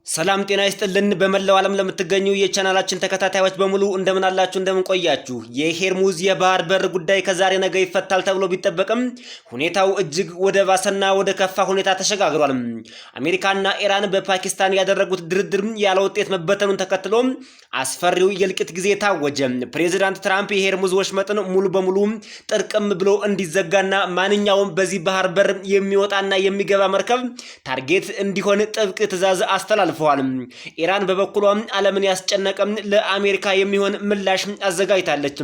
ሰላም ጤና ይስጥልን በመላው ዓለም ለምትገኙ የቻናላችን ተከታታዮች በሙሉ እንደምን አላችሁ እንደምን ቆያችሁ። የሆርሙዝ የባህር በር ጉዳይ ከዛሬ ነገ ይፈታል ተብሎ ቢጠበቅም ሁኔታው እጅግ ወደ ባሰና ወደ ከፋ ሁኔታ ተሸጋግሯል። አሜሪካና ኢራን በፓኪስታን ያደረጉት ድርድር ያለ ውጤት መበተኑን ተከትሎ አስፈሪው የልቂት ጊዜ ታወጀ። ፕሬዝዳንት ትራምፕ የሆርሙዝ ወሽመጥን ሙሉ በሙሉ ጥርቅም ብሎ እንዲዘጋና ማንኛውም በዚህ ባህር በር የሚወጣና የሚገባ መርከብ ታርጌት እንዲሆን ጥብቅ ትዕዛዝ አስተላልፈዋል። ኢራን በበኩሏ ዓለምን ያስጨነቀ ለአሜሪካ የሚሆን ምላሽ አዘጋጅታለች።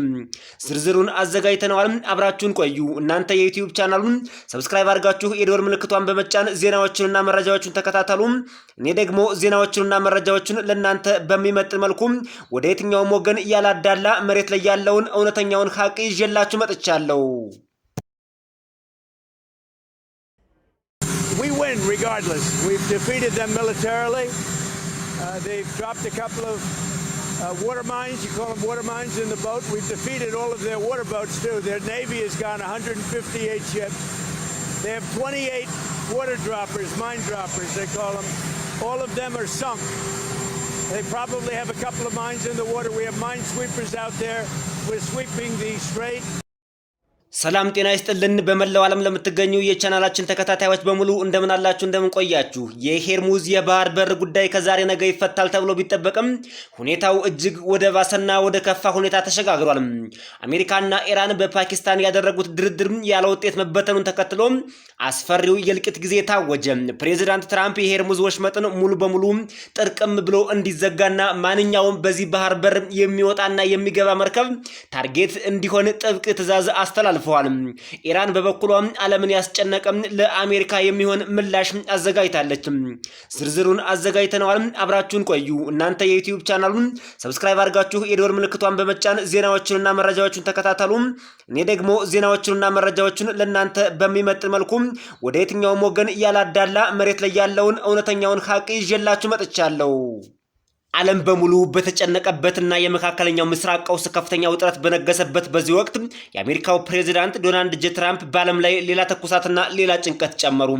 ዝርዝሩን አዘጋጅተናል። አብራችሁን ቆዩ። እናንተ የዩቲዩብ ቻናሉን ሰብስክራይብ አድርጋችሁ የደወል ምልክቷን በመጫን ዜናዎችንና መረጃዎችን ተከታተሉ። እኔ ደግሞ ዜናዎችንና መረጃዎችን ለእናንተ በሚመጥን መልኩ ወደ የትኛውም ወገን ያላዳላ መሬት ላይ ያለውን እውነተኛውን ሀቅ ይዤላችሁ መጥቻለሁ። We win regardless. We've defeated them militarily. They've dropped a couple of water mines. You call them water mines in the boat. We've defeated all of their water boats too. Their Navy has gone 158 ships. They have 28 water droppers, mine droppers they call them. All of them are sunk. They probably have a couple of mines in the water. We have mine sweepers out there. We're sweeping the strait. ሰላም ጤና ይስጥልን በመላው ዓለም ለምትገኙ የቻናላችን ተከታታዮች በሙሉ እንደምን አላችሁ እንደምን ቆያችሁ። የሆርሙዝ የባህር በር ጉዳይ ከዛሬ ነገ ይፈታል ተብሎ ቢጠበቅም ሁኔታው እጅግ ወደ ባሰና ወደ ከፋ ሁኔታ ተሸጋግሯል። አሜሪካና ኢራን በፓኪስታን ያደረጉት ድርድር ያለ ውጤት መበተኑን ተከትሎ አስፈሪው የልቂት ጊዜ ታወጀ። ፕሬዝዳንት ትራምፕ የሆርሙዝ ወሽመጥን ሙሉ በሙሉ ጥርቅም ብሎ እንዲዘጋና ማንኛውም በዚህ ባህር በር የሚወጣና የሚገባ መርከብ ታርጌት እንዲሆን ጥብቅ ትዕዛዝ አስተላልፈዋል። ኢራን በበኩሏ ዓለምን ያስጨነቀ ለአሜሪካ የሚሆን ምላሽ አዘጋጅታለች። ዝርዝሩን አዘጋጅተናል። አብራችሁን ቆዩ። እናንተ የዩቲዩብ ቻናሉን ሰብስክራይብ አድርጋችሁ የደወል ምልክቷን በመጫን ዜናዎችንና መረጃዎችን ተከታተሉ። እኔ ደግሞ ዜናዎችንና መረጃዎችን ለእናንተ በሚመጥን መልኩ ወደ የትኛውም ወገን ያላዳላ መሬት ላይ ያለውን እውነተኛውን ሀቅ ይዤላችሁ መጥቻለሁ። ዓለም በሙሉ በተጨነቀበትና የመካከለኛው ምስራቅ ቀውስ ከፍተኛ ውጥረት በነገሰበት በዚህ ወቅት የአሜሪካው ፕሬዝዳንት ዶናልድ ጄ ትራምፕ በዓለም ላይ ሌላ ተኩሳትና ሌላ ጭንቀት ጨመሩ።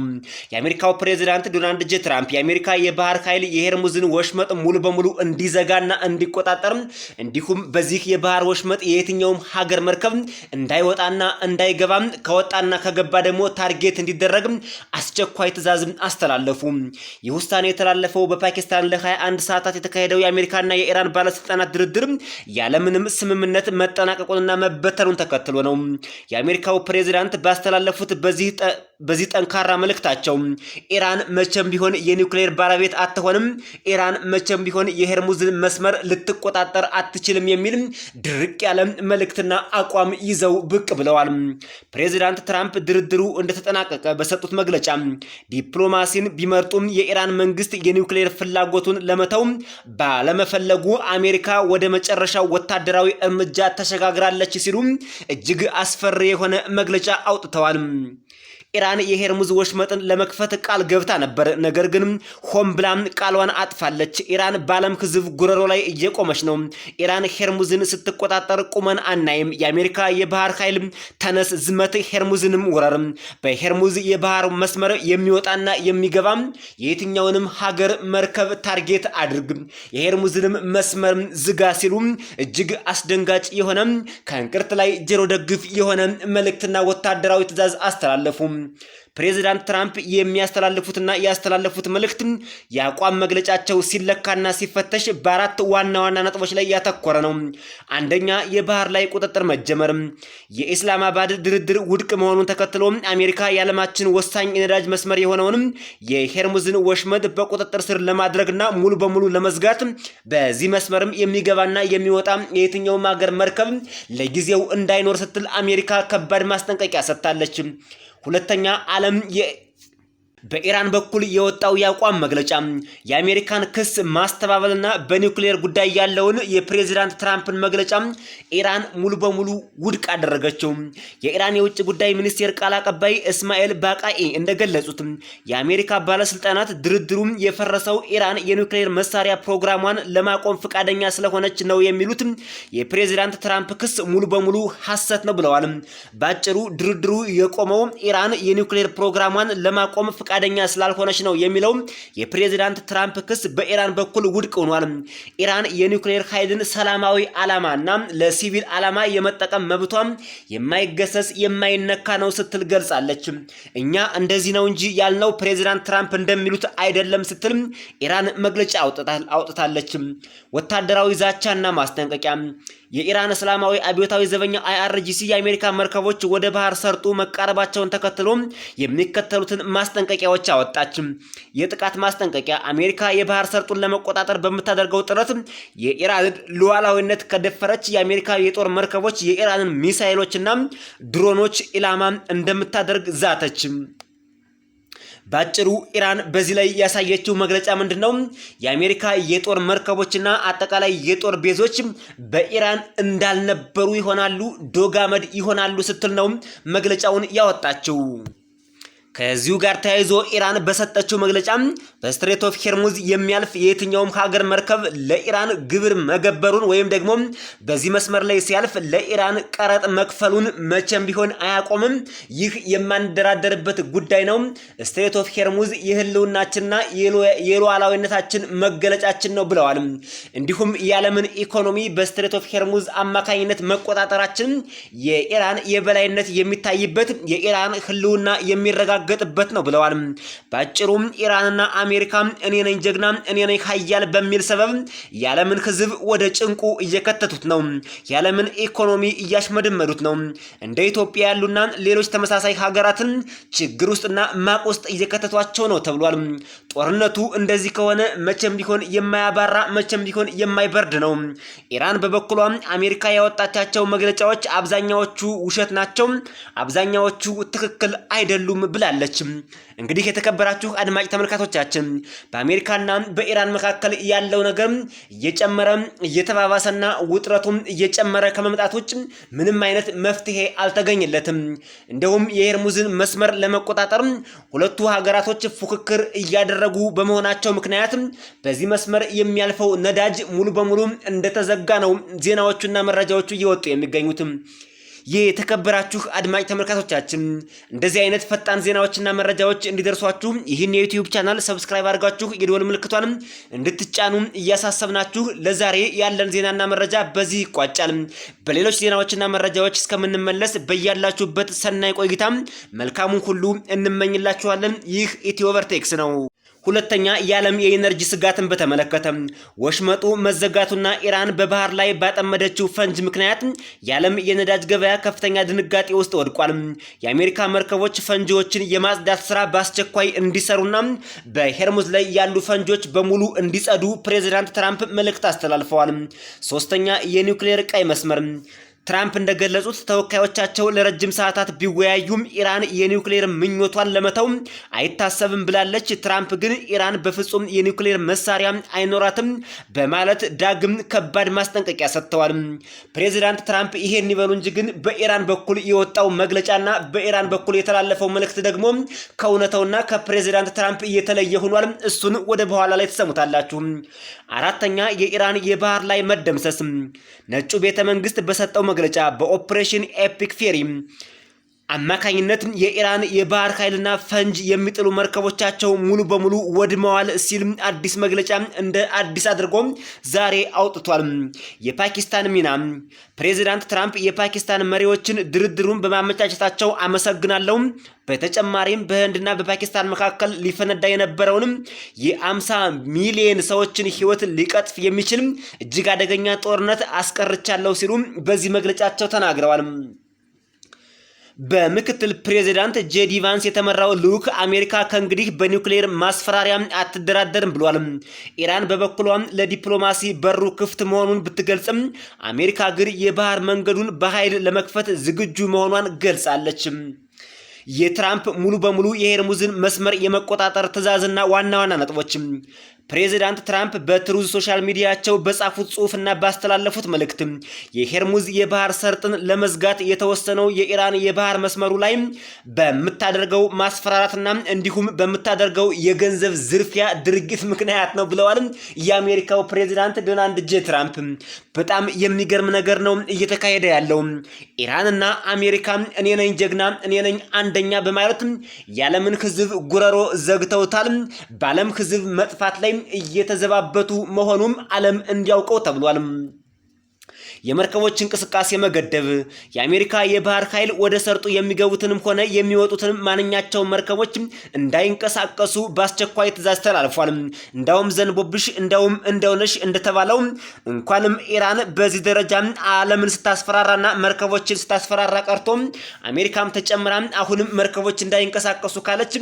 የአሜሪካው ፕሬዝዳንት ዶናልድ ጄ ትራምፕ የአሜሪካ የባህር ኃይል የሆርሙዝን ወሽመጥ ሙሉ በሙሉ እንዲዘጋና እንዲቆጣጠር እንዲሁም በዚህ የባህር ወሽመጥ የየትኛውም ሀገር መርከብ እንዳይወጣና እንዳይገባ ከወጣና ከገባ ደግሞ ታርጌት እንዲደረግ አስቸኳይ ትዕዛዝ አስተላለፉ። ይህ ውሳኔ የተላለፈው በፓኪስታን ለ21 ሰዓታት የተካሄደው የአሜሪካና የኢራን ባለስልጣናት ድርድር ያለምንም ስምምነት መጠናቀቁንና መበተኑን ተከትሎ ነው። የአሜሪካው ፕሬዝዳንት ባስተላለፉት በዚህ ጠንካራ መልእክታቸው ኢራን መቼም ቢሆን የኒውክሌር ባለቤት አትሆንም፣ ኢራን መቼም ቢሆን የሆርሙዝን መስመር ልትቆጣጠር አትችልም የሚል ድርቅ ያለ መልእክትና አቋም ይዘው ብቅ ብለዋል። ፕሬዝዳንት ትራምፕ ድርድሩ እንደተጠናቀቀ በሰጡት መግለጫ ዲፕሎማሲን ቢመርጡም የኢራን መንግስት የኒውክሌር ፍላጎቱን ለመተው ባለመፈለጉ አሜሪካ ወደ መጨረሻው ወታደራዊ እርምጃ ተሸጋግራለች ሲሉ እጅግ አስፈሪ የሆነ መግለጫ አውጥተዋል። ኢራን የሆርሙዝ ወሽመጥን ለመክፈት ቃል ገብታ ነበር፣ ነገር ግን ሆን ብላ ቃሏን አጥፋለች። ኢራን በዓለም ሕዝብ ጉረሮ ላይ እየቆመች ነው። ኢራን ሆርሙዝን ስትቆጣጠር ቁመን አናይም። የአሜሪካ የባህር ኃይል ተነስ፣ ዝመት፣ ሆርሙዝንም ወረር። በሆርሙዝ የባህር መስመር የሚወጣና የሚገባ የየትኛውንም ሀገር መርከብ ታርጌት አድርግ፣ የሆርሙዝንም መስመር ዝጋ ሲሉ እጅግ አስደንጋጭ የሆነ ከእንቅርት ላይ ጆሮ ደግፍ የሆነ መልእክትና ወታደራዊ ትዕዛዝ አስተላለፉ። ፕሬዝዳንት ትራምፕ የሚያስተላልፉትና ያስተላልፉት መልእክት የአቋም መግለጫቸው ሲለካና ሲፈተሽ በአራት ዋና ዋና ነጥቦች ላይ ያተኮረ ነው። አንደኛ፣ የባህር ላይ ቁጥጥር መጀመር። የኢስላማባድ ድርድር ውድቅ መሆኑን ተከትሎ አሜሪካ የዓለማችን ወሳኝ የነዳጅ መስመር የሆነውን የሆርሙዝን ወሽመጥ በቁጥጥር ስር ለማድረግና ሙሉ በሙሉ ለመዝጋት በዚህ መስመርም የሚገባና የሚወጣ የየትኛውም ሀገር መርከብ ለጊዜው እንዳይኖር ስትል አሜሪካ ከባድ ማስጠንቀቂያ ሰጥታለች። ሁለተኛ፣ ዓለም በኢራን በኩል የወጣው የአቋም መግለጫ የአሜሪካን ክስ ማስተባበልና በኒውክሌር ጉዳይ ያለውን የፕሬዝዳንት ትራምፕን መግለጫ ኢራን ሙሉ በሙሉ ውድቅ አደረገችው። የኢራን የውጭ ጉዳይ ሚኒስቴር ቃል አቀባይ እስማኤል ባቃኢ እንደገለጹት የአሜሪካ ባለስልጣናት ድርድሩ የፈረሰው ኢራን የኒውክሌር መሳሪያ ፕሮግራሟን ለማቆም ፈቃደኛ ስለሆነች ነው የሚሉት የፕሬዝዳንት ትራምፕ ክስ ሙሉ በሙሉ ሐሰት ነው ብለዋል። ባጭሩ ድርድሩ የቆመው ኢራን የኒውክሌር ፕሮግራሟን ለማቆም ፈቃደኛ ስላልሆነች ነው የሚለው የፕሬዝዳንት ትራምፕ ክስ በኢራን በኩል ውድቅ ሆኗል። ኢራን የኒውክሌር ኃይልን ሰላማዊ ዓላማና ለሲቪል ዓላማ የመጠቀም መብቷ የማይገሰስ የማይነካ ነው ስትል ገልጻለች። እኛ እንደዚህ ነው እንጂ ያልነው ፕሬዝዳንት ትራምፕ እንደሚሉት አይደለም ስትል ኢራን መግለጫ አውጥታለች። ወታደራዊ ዛቻና ማስጠንቀቂያ የኢራን እስላማዊ አብዮታዊ ዘበኛ IRGC የአሜሪካ መርከቦች ወደ ባህር ሰርጡ መቃረባቸውን ተከትሎ የሚከተሉትን ማስጠንቀቂያዎች አወጣች። የጥቃት ማስጠንቀቂያ አሜሪካ የባህር ሰርጡን ለመቆጣጠር በምታደርገው ጥረት የኢራን ሉዓላዊነት ከደፈረች የአሜሪካ የጦር መርከቦች የኢራንን ሚሳኤሎችና ድሮኖች ኢላማ እንደምታደርግ ዛተች። ባጭሩ ኢራን በዚህ ላይ ያሳየችው መግለጫ ምንድነው? የአሜሪካ የጦር መርከቦችና አጠቃላይ የጦር ቤዞች በኢራን እንዳልነበሩ ይሆናሉ፣ ዶጋመድ ይሆናሉ ስትል ነው መግለጫውን ያወጣችው። ከዚሁ ጋር ተያይዞ ኢራን በሰጠችው መግለጫ በስትሬት ኦፍ ሄርሙዝ የሚያልፍ የትኛውም ሀገር መርከብ ለኢራን ግብር መገበሩን ወይም ደግሞ በዚህ መስመር ላይ ሲያልፍ ለኢራን ቀረጥ መክፈሉን መቼም ቢሆን አያቆምም። ይህ የማንደራደርበት ጉዳይ ነው። ስትሬት ኦፍ ሄርሙዝ የህልውናችንና የሉዓላዊነታችን መገለጫችን ነው ብለዋል። እንዲሁም የዓለምን ኢኮኖሚ በስትሬት ኦፍ ሄርሙዝ አማካኝነት መቆጣጠራችን የኢራን የበላይነት የሚታይበት የኢራን ህልውና የሚረጋ ገጥበት ነው ብለዋል። ባጭሩም ኢራንና አሜሪካ እኔ ነኝ ጀግና እኔ ነኝ ኃያል በሚል ሰበብ የዓለምን ህዝብ ወደ ጭንቁ እየከተቱት ነው። የዓለምን ኢኮኖሚ እያሽመደመዱት ነው። እንደ ኢትዮጵያ ያሉና ሌሎች ተመሳሳይ ሀገራትን ችግር ውስጥና ማቅ ውስጥ እየከተቷቸው ነው ተብሏል። ጦርነቱ እንደዚህ ከሆነ መቼም ቢሆን የማያባራ መቼም ቢሆን የማይበርድ ነው። ኢራን በበኩሏ አሜሪካ ያወጣቻቸው መግለጫዎች አብዛኛዎቹ ውሸት ናቸው፣ አብዛኛዎቹ ትክክል አይደሉም ብላለች። እንግዲህ የተከበራችሁ አድማጭ ተመልካቾቻችን በአሜሪካና በኢራን መካከል ያለው ነገር እየጨመረ እየተባባሰና ውጥረቱም እየጨመረ ከመምጣት ውጭ ምንም አይነት መፍትሄ አልተገኘለትም። እንደውም የሄርሙዝን መስመር ለመቆጣጠር ሁለቱ ሀገራቶች ፉክክር እያደረጉ በመሆናቸው ምክንያት በዚህ መስመር የሚያልፈው ነዳጅ ሙሉ በሙሉ እንደተዘጋ ነው ዜናዎቹና መረጃዎቹ እየወጡ የሚገኙት። የተከበራችሁ አድማጭ ተመልካቾቻችን እንደዚህ አይነት ፈጣን ዜናዎችና መረጃዎች እንዲደርሷችሁ ይህን የዩቲዩብ ቻናል ሰብስክራይብ አድርጋችሁ የደወል ምልክቷንም እንድትጫኑ እያሳሰብናችሁ ለዛሬ ያለን ዜናና መረጃ በዚህ ይቋጫል። በሌሎች ዜናዎችና መረጃዎች እስከምንመለስ በያላችሁበት ሰናይ ቆይታ መልካሙን ሁሉ እንመኝላችኋለን። ይህ ኢትዮ ቨርቴክስ ነው። ሁለተኛ የዓለም የኢነርጂ ስጋትን በተመለከተ ወሽመጡ መዘጋቱና ኢራን በባህር ላይ ባጠመደችው ፈንጅ ምክንያት የዓለም የነዳጅ ገበያ ከፍተኛ ድንጋጤ ውስጥ ወድቋል። የአሜሪካ መርከቦች ፈንጂዎችን የማጽዳት ስራ በአስቸኳይ እንዲሰሩና በሄርሙዝ ላይ ያሉ ፈንጆች በሙሉ እንዲጸዱ ፕሬዝዳንት ትራምፕ መልእክት አስተላልፈዋል። ሶስተኛ የኒውክሌር ቀይ መስመር ትራምፕ እንደገለጹት ተወካዮቻቸው ለረጅም ሰዓታት ቢወያዩም ኢራን የኒውክሌር ምኞቷን ለመተው አይታሰብም ብላለች። ትራምፕ ግን ኢራን በፍጹም የኒውክሌር መሳሪያ አይኖራትም በማለት ዳግም ከባድ ማስጠንቀቂያ ሰጥተዋል። ፕሬዝዳንት ትራምፕ ይሄን ይበሉ እንጂ ግን በኢራን በኩል የወጣው መግለጫና በኢራን በኩል የተላለፈው መልእክት ደግሞ ከእውነታውና ከፕሬዝዳንት ትራምፕ እየተለየ ሆኗል። እሱን ወደ በኋላ ላይ ተሰሙታላችሁ። አራተኛ የኢራን የባህር ላይ መደምሰስ ነጩ ቤተ መንግስት በሰጠው መግለጫ በኦፕሬሽን ኤፒክ ፌሪ አማካኝነት የኢራን የባህር ኃይልና ፈንጅ የሚጥሉ መርከቦቻቸው ሙሉ በሙሉ ወድመዋል ሲል አዲስ መግለጫ እንደ አዲስ አድርጎ ዛሬ አውጥቷል። የፓኪስታን ሚና ፕሬዝዳንት ትራምፕ የፓኪስታን መሪዎችን ድርድሩን በማመቻቸታቸው አመሰግናለሁ። በተጨማሪም በህንድና በፓኪስታን መካከል ሊፈነዳ የነበረውንም የ50 ሚሊዮን ሰዎችን ህይወት ሊቀጥፍ የሚችል እጅግ አደገኛ ጦርነት አስቀርቻለሁ ሲሉ በዚህ መግለጫቸው ተናግረዋል። በምክትል ፕሬዝዳንት ጄዲ ቫንስ የተመራው ልዑክ አሜሪካ ከእንግዲህ በኒውክሌር ማስፈራሪያ አትደራደርም ብሏል። ኢራን በበኩሏ ለዲፕሎማሲ በሩ ክፍት መሆኑን ብትገልጽም አሜሪካ ግን የባህር መንገዱን በኃይል ለመክፈት ዝግጁ መሆኗን ገልጻለች። የትራምፕ ሙሉ በሙሉ የሄርሙዝን መስመር የመቆጣጠር ትዕዛዝና ዋና ዋና ነጥቦች ፕሬዚዳንት ትራምፕ በትሩዝ ሶሻል ሚዲያቸው በጻፉት ጽሑፍና ባስተላለፉት መልእክት የሄርሙዝ የባህር ሰርጥን ለመዝጋት የተወሰነው የኢራን የባህር መስመሩ ላይ በምታደርገው ማስፈራራትና እንዲሁም በምታደርገው የገንዘብ ዝርፊያ ድርጊት ምክንያት ነው ብለዋል የአሜሪካው ፕሬዚዳንት ዶናልድ ጄ ትራምፕ። በጣም የሚገርም ነገር ነው እየተካሄደ ያለው። ኢራንና አሜሪካ እኔ ነኝ ጀግና፣ እኔ ነኝ አንደኛ በማለት የዓለምን ሕዝብ ጉረሮ ዘግተውታል። በዓለም ሕዝብ መጥፋት ላይ እየተዘባበቱ መሆኑም ዓለም እንዲያውቀው ተብሏል። የመርከቦች እንቅስቃሴ መገደብ፣ የአሜሪካ የባህር ኃይል ወደ ሰርጡ የሚገቡትንም ሆነ የሚወጡትን ማንኛቸው መርከቦች እንዳይንቀሳቀሱ በአስቸኳይ ትዕዛዝ ተላልፏል። እንዳውም ዘንቦብሽ እንዳውም እንደውነሽ እንደተባለው እንኳንም ኢራን በዚህ ደረጃ ዓለምን ስታስፈራራና መርከቦችን ስታስፈራራ ቀርቶ አሜሪካም ተጨምራ አሁንም መርከቦች እንዳይንቀሳቀሱ ካለች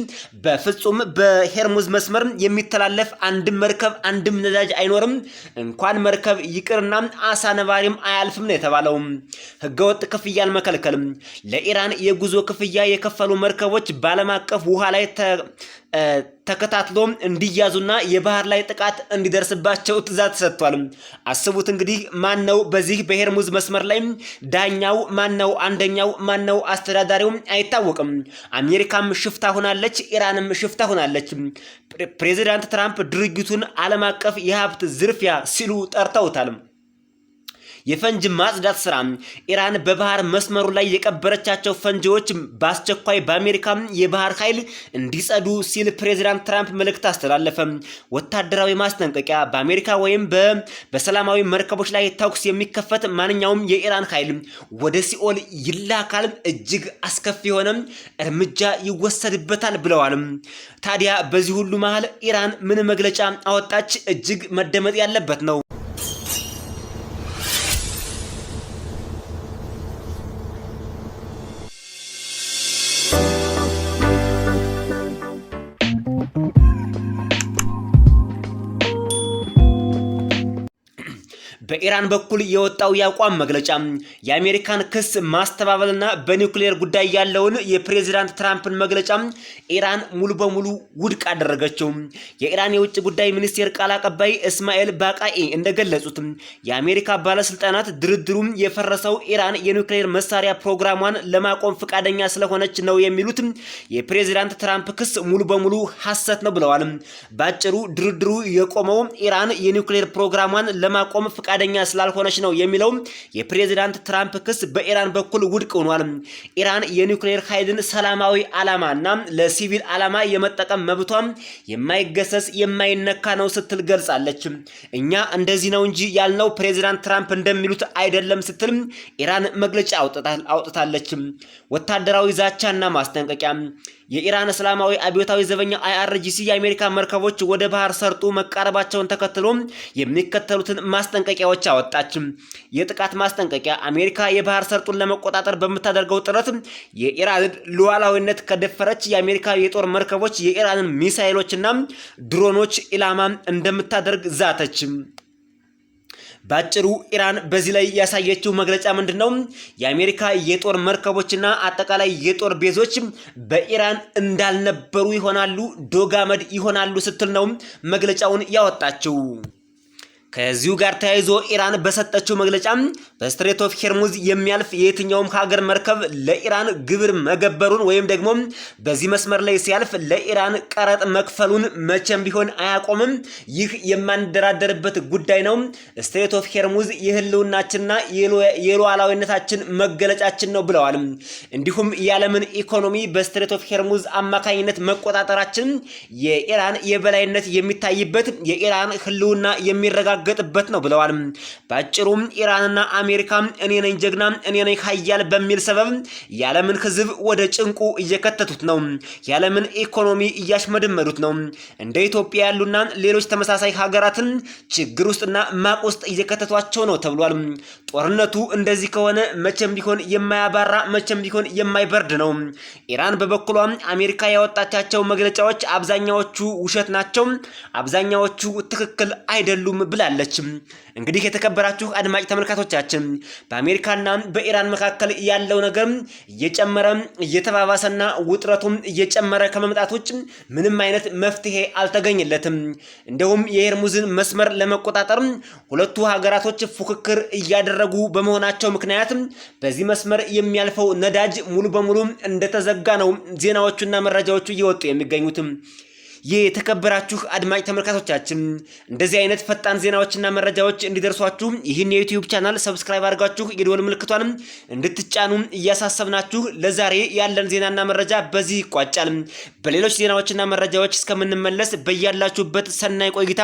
በፍጹም በሄርሙዝ መስመር የሚተላለፍ አንድም መርከብ አንድም ነዳጅ አይኖርም። እንኳን መርከብ ይቅርና አሳ ነባሪም አያልፍም ነው የተባለው። ህገወጥ ክፍያን መከልከል፣ ለኢራን የጉዞ ክፍያ የከፈሉ መርከቦች በዓለም አቀፍ ውሃ ላይ ተከታትሎ እንዲያዙና የባህር ላይ ጥቃት እንዲደርስባቸው ትዕዛዝ ተሰጥቷል። አስቡት እንግዲህ ማን ነው በዚህ በሄርሙዝ መስመር ላይ ዳኛው? ማን ነው አንደኛው? ማን ነው አስተዳዳሪው? አይታወቅም። አሜሪካም ሽፍታ ሆናለች፣ ኢራንም ሽፍታ ሆናለች። ፕሬዚዳንት ትራምፕ ድርጊቱን ዓለም አቀፍ የሀብት ዝርፊያ ሲሉ ጠርተውታል። የፈንጅ ማጽዳት ስራ፣ ኢራን በባህር መስመሩ ላይ የቀበረቻቸው ፈንጂዎች በአስቸኳይ በአሜሪካ የባህር ኃይል እንዲጸዱ ሲል ፕሬዚዳንት ትራምፕ መልእክት አስተላለፈ። ወታደራዊ ማስጠንቀቂያ፣ በአሜሪካ ወይም በሰላማዊ መርከቦች ላይ ተኩስ የሚከፈት ማንኛውም የኢራን ኃይል ወደ ሲኦል ይላካል፣ እጅግ አስከፊ የሆነ እርምጃ ይወሰድበታል ብለዋል። ታዲያ በዚህ ሁሉ መሃል ኢራን ምን መግለጫ አወጣች? እጅግ መደመጥ ያለበት ነው። በኢራን በኩል የወጣው የአቋም መግለጫ የአሜሪካን ክስ ማስተባበልና በኒውክሌር ጉዳይ ያለውን የፕሬዚዳንት ትራምፕን መግለጫ ኢራን ሙሉ በሙሉ ውድቅ አደረገችው። የኢራን የውጭ ጉዳይ ሚኒስቴር ቃል አቀባይ እስማኤል ባቃኢ እንደገለጹት የአሜሪካ ባለስልጣናት ድርድሩ የፈረሰው ኢራን የኒውክሌር መሳሪያ ፕሮግራሟን ለማቆም ፈቃደኛ ስለሆነች ነው የሚሉት የፕሬዚዳንት ትራምፕ ክስ ሙሉ በሙሉ ሐሰት ነው ብለዋል። ባጭሩ ድርድሩ የቆመው ኢራን የኒውክሌር ፕሮግራሟን ለማቆም ፈቃደኛ ስላልሆነች ነው የሚለው የፕሬዚዳንት ትራምፕ ክስ በኢራን በኩል ውድቅ ሆኗል። ኢራን የኒውክሌር ኃይልን ሰላማዊ ዓላማና ለሲቪል ዓላማ የመጠቀም መብቷ የማይገሰስ የማይነካ ነው ስትል ገልጻለች። እኛ እንደዚህ ነው እንጂ ያልነው ፕሬዚዳንት ትራምፕ እንደሚሉት አይደለም ስትል ኢራን መግለጫ አውጥታለች። ወታደራዊ ዛቻና ማስጠንቀቂያ፣ የኢራን እስላማዊ አብዮታዊ ዘበኛ IRGC የአሜሪካ መርከቦች ወደ ባህር ሰርጡ መቃረባቸውን ተከትሎ የሚከተሉትን ማስጠንቀቂያዎች አወጣች። የጥቃት ማስጠንቀቂያ፣ አሜሪካ የባህር ሰርጡን ለመቆጣጠር በምታደርገው ጥረት የኢራን ሉዓላዊነት ከደፈረች የአሜሪካ የጦር መርከቦች የኢራንን ሚሳኤሎችና ድሮኖች ኢላማ እንደምታደርግ ዛተች። ባጭሩ ኢራን በዚህ ላይ ያሳየችው መግለጫ ምንድነው? የአሜሪካ የጦር መርከቦችና አጠቃላይ የጦር ቤዞች በኢራን እንዳልነበሩ ይሆናሉ፣ ዶጋመድ ይሆናሉ ስትል ነው መግለጫውን ያወጣችው። ከዚሁ ጋር ተያይዞ ኢራን በሰጠችው መግለጫ በስትሬት ኦፍ ሄርሙዝ የሚያልፍ የትኛውም ሀገር መርከብ ለኢራን ግብር መገበሩን ወይም ደግሞ በዚህ መስመር ላይ ሲያልፍ ለኢራን ቀረጥ መክፈሉን መቼም ቢሆን አያቆምም። ይህ የማንደራደርበት ጉዳይ ነው። ስትሬት ኦፍ ሄርሙዝ የህልውናችንና የሉዓላዊነታችን መገለጫችን ነው ብለዋል። እንዲሁም የዓለምን ኢኮኖሚ በስትሬት ኦፍ ሄርሙዝ አማካኝነት መቆጣጠራችን የኢራን የበላይነት የሚታይበት የኢራን ህልውና የሚረጋገጥበት ነው ብለዋል። ባጭሩም ኢራንና አሜሪካ እኔ ነኝ ጀግና እኔ ነኝ ኃያል በሚል ሰበብ የዓለምን ህዝብ ወደ ጭንቁ እየከተቱት ነው። የዓለምን ኢኮኖሚ እያሽመደመዱት ነው። እንደ ኢትዮጵያ ያሉና ሌሎች ተመሳሳይ ሀገራትን ችግር ውስጥና ማቅ ውስጥ እየከተቷቸው ነው ተብሏል። ጦርነቱ እንደዚህ ከሆነ መቼም ቢሆን የማያባራ መቼም ቢሆን የማይበርድ ነው። ኢራን በበኩሏ አሜሪካ ያወጣቻቸው መግለጫዎች አብዛኛዎቹ ውሸት ናቸው፣ አብዛኛዎቹ ትክክል አይደሉም ብላለች። ብላለች። እንግዲህ የተከበራችሁ አድማጭ ተመልካቾቻችን በአሜሪካና በኢራን መካከል ያለው ነገር እየጨመረ እየተባባሰና ውጥረቱም እየጨመረ ከመምጣት ውጭ ምንም አይነት መፍትሄ አልተገኘለትም። እንደውም የሆርሙዝን መስመር ለመቆጣጠር ሁለቱ ሀገራቶች ፉክክር እያደረጉ በመሆናቸው ምክንያት በዚህ መስመር የሚያልፈው ነዳጅ ሙሉ በሙሉ እንደተዘጋ ነው ዜናዎቹና መረጃዎቹ እየወጡ የሚገኙት። የተከበራችሁ አድማጭ ተመልካቾቻችን እንደዚህ አይነት ፈጣን ዜናዎችና መረጃዎች እንዲደርሷችሁ ይህን የዩቲዩብ ቻናል ሰብስክራይብ አድርጋችሁ የደወል ምልክቷንም እንድትጫኑ እያሳሰብናችሁ ለዛሬ ያለን ዜናና መረጃ በዚህ ይቋጫል። በሌሎች ዜናዎችና መረጃዎች እስከምንመለስ በያላችሁበት ሰናይ ቆይታ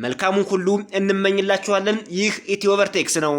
መልካሙን ሁሉ እንመኝላችኋለን። ይህ ኢትዮቨርቴክስ ነው።